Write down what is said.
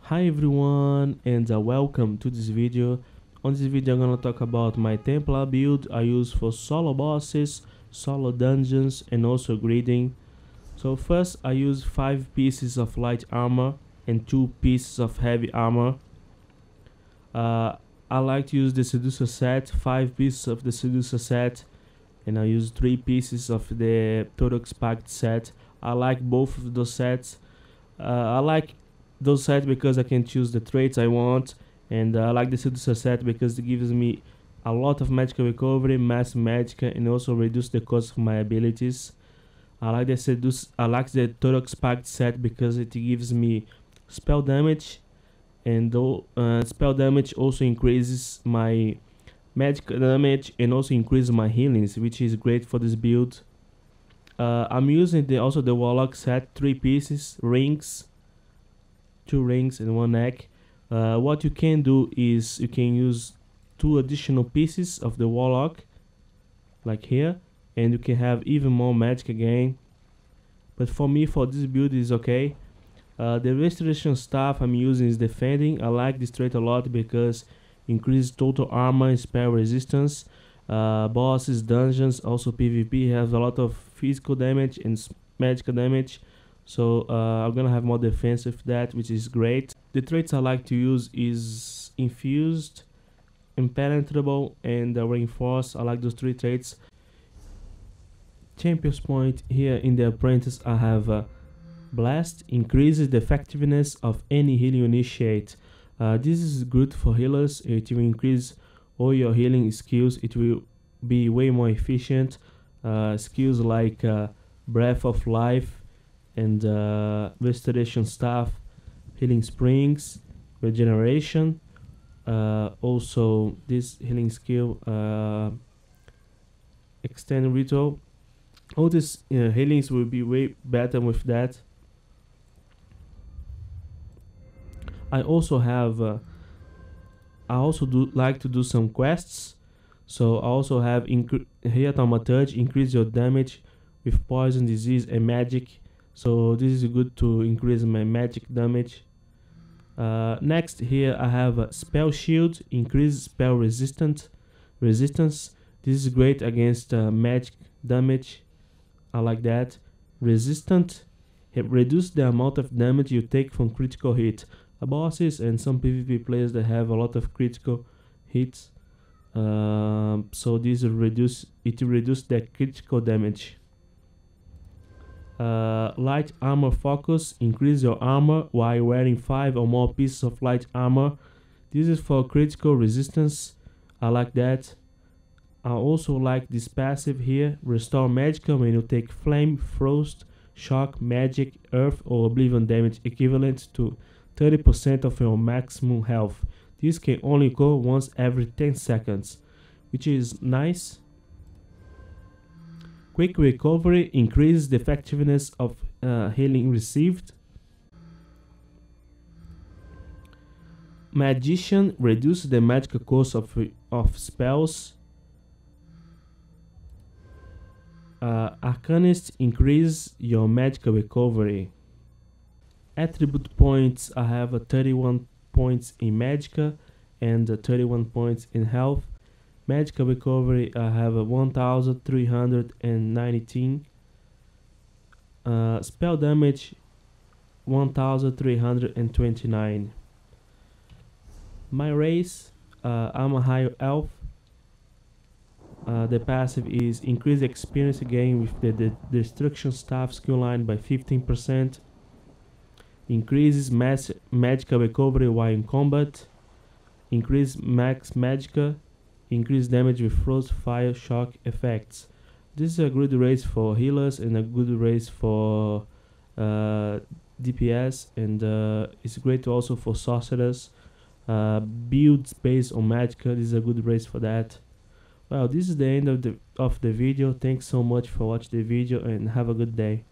Hi everyone, and welcome to this video. On this video I'm gonna talk about my Templar build I use for solo bosses, solo dungeons, and also greeting. So first I use 5 pieces of light armor and 2 pieces of heavy armor. I like to use the Seducer set, 5 pieces of the Seducer set, and I use 3 pieces of the Torug Pact set. I like both of those sets. I like those sets because I can choose the traits I want, and I like the Seducer set because it gives me a lot of magical recovery, mass Magicka, and also reduce the cost of my abilities. I like the Torug Pact set because it gives me spell damage, and spell damage also increases my magic damage and also increases my healings, which is great for this build. I'm using also the Warlock set, 3 pieces, rings, 2 rings and 1 neck. What you can do is you can use 2 additional pieces of the Warlock, like here, and you can have even more magic again. But for me, for this build is okay. The restoration staff I'm using is defending. I like this trait a lot because increases total armor and spell resistance. Bosses, dungeons, also PvP have a lot of physical damage and magical damage. So I'm gonna have more defense with that, which is great. The traits I like to use is Infused, Impenetrable, and Reinforce. I like those 3 traits. Champion's point here in the apprentice I have Blast, increases the effectiveness of any healing you initiate. This is good for healers. It will increase all your healing skills. It will be way more efficient. Skills like Breath of Life and Restoration Staff, Healing Springs, Regeneration. Also this healing skill, Extend Ritual. All these healings will be way better with that. I also like to do some quests. So I also have here Thaumaturge, increase your damage with poison, disease, and magic. So this is good to increase my magic damage. Next here I have a Spell Shield, increase spell resistance. This is great against magic damage. I like that. Resistant, reduce the amount of damage you take from critical hit. Bosses and some PvP players that have a lot of critical hits. So this will reduce the critical damage. Light armor focus, increase your armor while wearing 5 or more pieces of light armor. This is for critical resistance. I like that. I also like this passive here, restore Magicka when you take flame, frost, shock, magic, earth, or oblivion damage equivalent to 30% of your maximum health. This can only go once every 10 seconds, which is nice. Quick recovery, increases the effectiveness of healing received. Magician, reduces the magical cost of spells. Arcanist, increase your magical recovery. Attribute points, I have 31 points in Magicka and 31 points in health. Magical recovery, I have 1319. Spell damage, 1329. My race, I'm a high elf. The passive is increase experience gain with the destruction staff skill line by 15%. Increases magical recovery while in combat. Increase max Magicka. Increase damage with frost, fire, shock effects. This is a good race for healers and a good race for DPS, and it's great also for sorcerers. Builds based on Magicka, this is a good race for that. Well, this is the end of the video. Thanks so much for watching the video and have a good day.